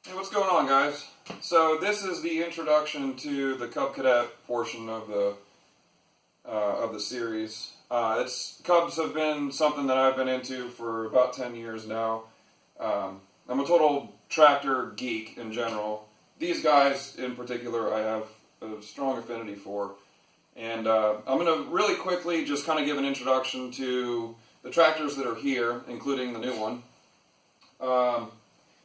Hey, what's going on, guys? So this is the introduction to the Cub Cadet portion of the series. Cubs have been something that I've been into for about 10 years now. I'm a total tractor geek in general. These guys in particular I have a strong affinity for. And I'm going to really quickly just kind of give an introduction to the tractors that are here, including the new one.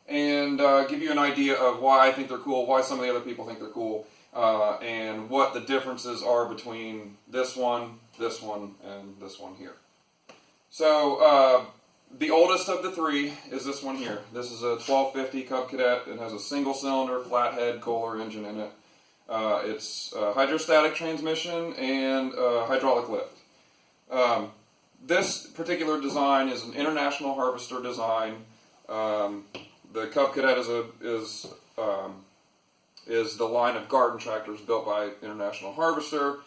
And give you an idea of why I think they're cool, why some of the other people think they're cool, and what the differences are between this one, and this one here. So, the oldest of the three is this one here. This is a 1250 Cub Cadet. It has a single-cylinder, flathead Kohler engine in it. It's a hydrostatic transmission and hydraulic lift. This particular design is an International Harvester design. The Cub Cadet is the line of garden tractors built by International Harvester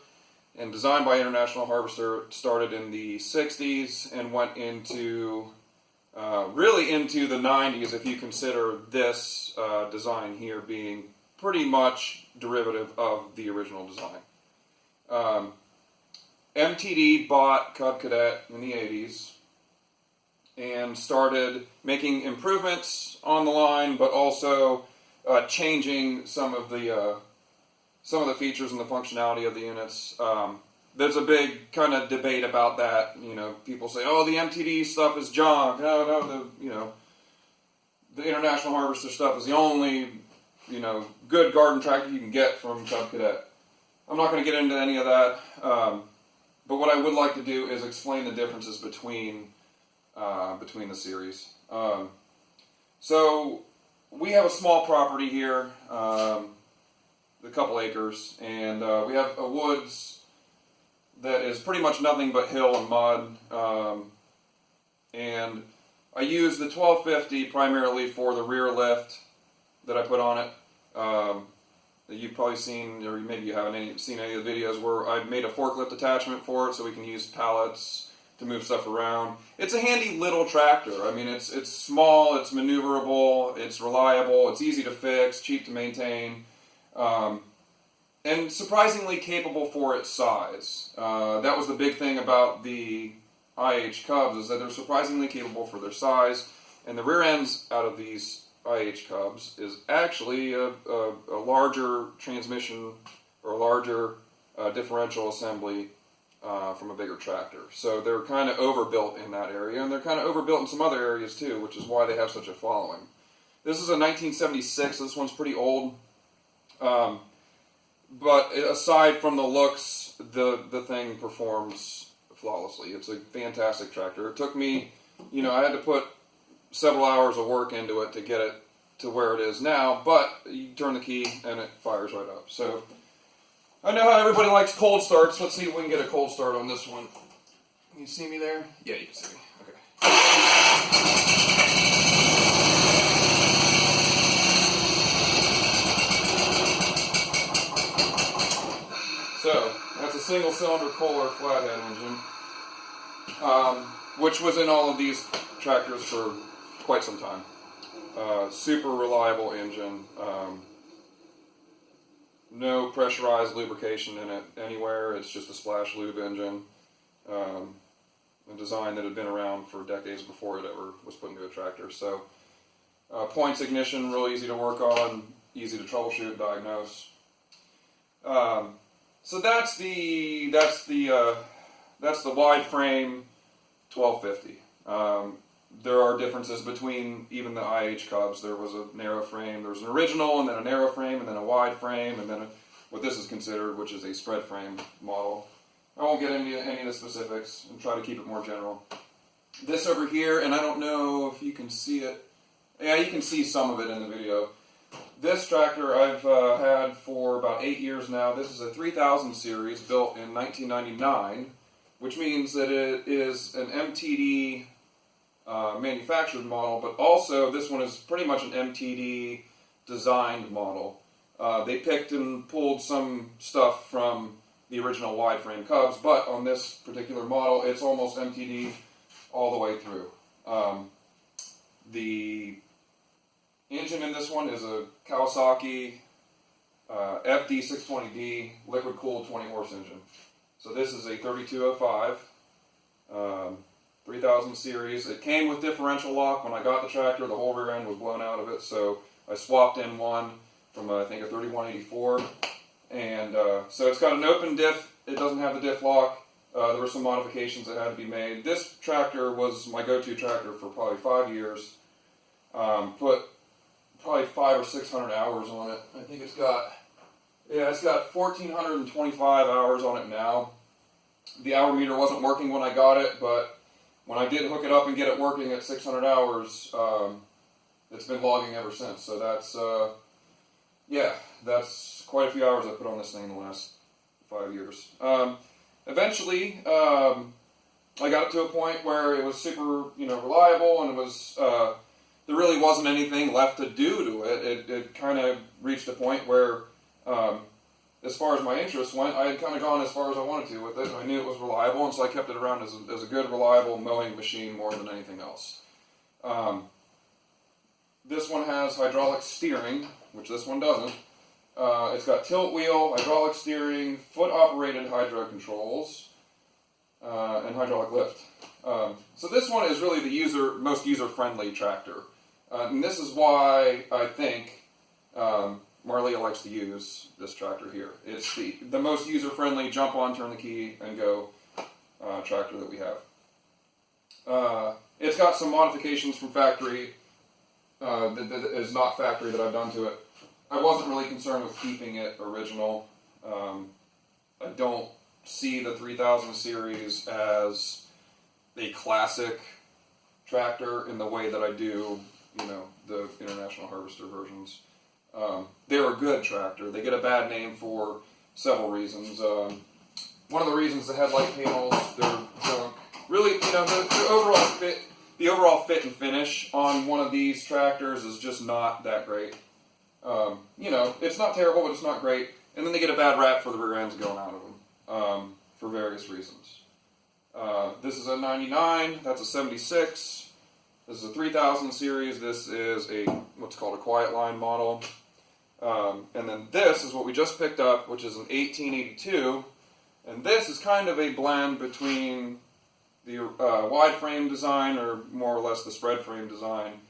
and designed by International Harvester. It started in the 60s and went into really into the 90s if you consider this design here being pretty much derivative of the original design. MTD bought Cub Cadet in the 80s and started making improvements on the line, but also changing some of the features and the functionality of the units. There's a big kind of debate about that. You know, people say, "Oh, the MTD stuff is junk." No, the International Harvester stuff is the only good garden tractor you can get from Cub Cadet. I'm not going to get into any of that, but what I would like to do is explain the differences between the series. So we have a small property here, a couple acres, and we have a woods that is pretty much nothing but hill and mud. And I use the 1250 primarily for the rear lift that I put on it. You've probably seen, or maybe you haven't seen any of the videos where I've made a forklift attachment for it so we can use pallets to move stuff around. It's a handy little tractor. I mean, it's small, it's maneuverable, it's reliable, it's easy to fix, cheap to maintain, and surprisingly capable for its size. That was the big thing about the IH Cubs, is that they're surprisingly capable for their size, and the rear ends out of these IH Cubs is actually a larger transmission or a larger differential assembly from a bigger tractor. So they're kind of overbuilt in that area, and they're kind of overbuilt in some other areas too, which is why they have such a following. This is a 1976, this one's pretty old, but aside from the looks, the thing performs flawlessly. It's a fantastic tractor. It took me, I had to put several hours of work into it to get it to where it is now, but you turn the key and it fires right up. So I know how everybody likes cold starts. Let's see if we can get a cold start on this one. Can you see me there? Yeah, you can see me. Okay. So, that's a single-cylinder Kohler flathead engine, which was in all of these tractors for quite some time. Super reliable engine. No pressurized lubrication in it anywhere. It's just a splash lube engine. A design that had been around for decades before it ever was put into a tractor. So, points ignition, real easy to work on, easy to troubleshoot, diagnose. So that's the wide frame 1250. There are differences between even the IH Cubs. There was a narrow frame, there was an original, and then a narrow frame, and then a wide frame, and then what this is considered, which is a spread frame model. I won't get into any of the specifics and try to keep it more general. This over here, and I don't know if you can see it. Yeah, you can see some of it in the video. This tractor I've had for about 8 years now. This is a 3000 series built in 1999, which means that it is an MTD manufactured model, but also this one is pretty much an MTD designed model. They picked and pulled some stuff from the original wide frame Cubs, but on this particular model it's almost MTD all the way through. The engine in this one is a Kawasaki FD620D liquid-cooled 20-horse engine. So this is a 3205, 3000 series. It came with differential lock. When I got the tractor, the whole rear end was blown out of it, so I swapped in one from, I think, a 3184. And so it's got an open diff. It doesn't have the diff lock. There were some modifications that had to be made. This tractor was my go-to tractor for probably 5 years. Put probably 500 or 600 hours on it. I think it's got 1,425 hours on it now. The hour meter wasn't working when I got it, but when I did hook it up and get it working at 600 hours, it's been logging ever since. So that's quite a few hours I put on this thing in the last 5 years. Eventually, I got it to a point where it was super, reliable, and it was there really wasn't anything left to do to it. It kind of reached a point where, as far as my interest went, I had kind of gone as far as I wanted to with it. I knew it was reliable, and so I kept it around as a good, reliable mowing machine more than anything else. This one has hydraulic steering, which this one doesn't. It's got tilt wheel, hydraulic steering, foot-operated hydro controls, and hydraulic lift. So this one is really the most user-friendly tractor. And this is why I think Marlia likes to use this tractor here. It's the most user-friendly jump on, turn the key, and go tractor that we have. It's got some modifications from factory that is not factory that I've done to it. I wasn't really concerned with keeping it original. I don't see the 3000 series as a classic tractor in the way that I do, the International Harvester versions. They're a good tractor. They get a bad name for several reasons. One of the reasons, the headlight panels, they're junk. Really, the overall fit and finish on one of these tractors is just not that great. It's not terrible, but it's not great. And then they get a bad rap for the rear ends going out of them, for various reasons. This is a 99, that's a 76. This is a 3000 series. This is what's called a quiet line model. And then this is what we just picked up, which is an 1882. And this is kind of a blend between the wide frame design, or more or less the spread frame design,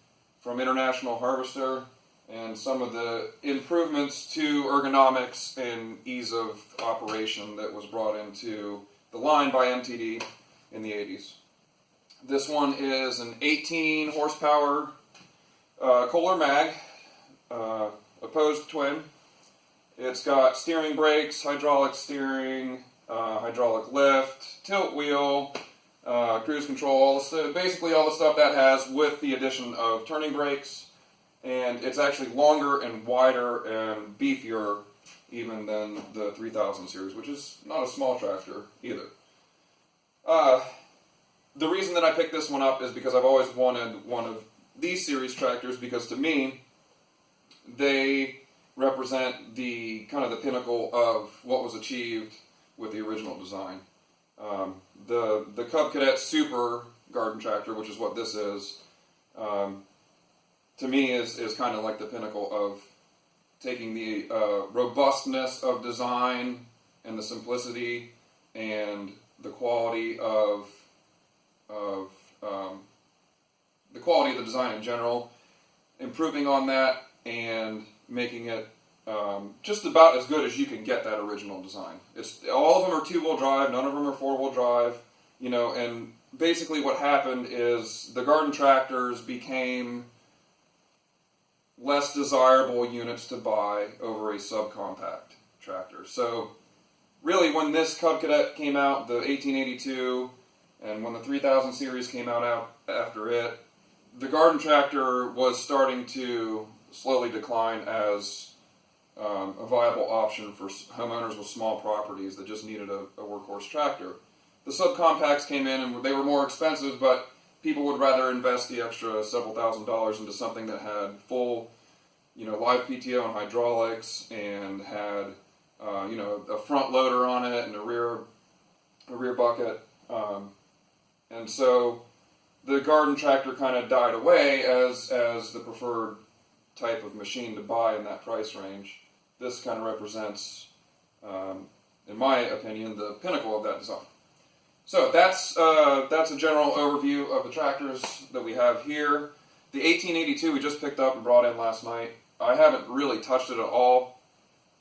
from International Harvester, and some of the improvements to ergonomics and ease of operation that was brought into the line by MTD in the 80s. This one is an 18 horsepower Kohler mag, opposed twin. It's got steering brakes, hydraulic steering, hydraulic lift, tilt wheel, cruise control, basically all the stuff that has, with the addition of turning brakes. And it's actually longer and wider and beefier even than the 3000 series, which is not a small tractor either. The reason that I picked this one up is because I've always wanted one of these series tractors, because to me, they represent the kind of the pinnacle of what was achieved with the original design. The Cub Cadet Super garden tractor, which is what this is, to me is kind of like the pinnacle of taking the robustness of design and the simplicity and the quality of the design in general, improving on that and making it just about as good as you can get that original design. All of them are two-wheel drive, none of them are four-wheel drive, and basically what happened is the garden tractors became less desirable units to buy over a subcompact tractor. So really, when this Cub Cadet came out, the 1882, and when the 3000 series came out after it, the garden tractor was starting to slowly decline as a viable option for homeowners with small properties that just needed a workhorse tractor. The subcompacts came in and they were more expensive, but people would rather invest the extra several $1,000s into something that had full, live PTO and hydraulics, and had, a front loader on it and a rear bucket. And so the garden tractor kind of died away as the preferred type type of machine to buy in that price range, this kind of represents, in my opinion, the pinnacle of that design. So that's a general overview of the tractors that we have here. The 1882 we just picked up and brought in last night. I haven't really touched it at all.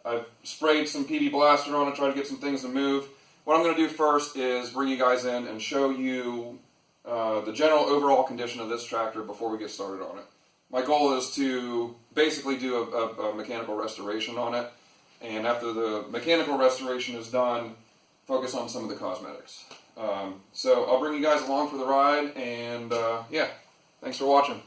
I've sprayed some PD Blaster on it, tried to get some things to move. What I'm going to do first is bring you guys in and show you the general overall condition of this tractor before we get started on it. My goal is to basically do a mechanical restoration on it, and after the mechanical restoration is done, focus on some of the cosmetics. So I'll bring you guys along for the ride, and yeah, thanks for watching.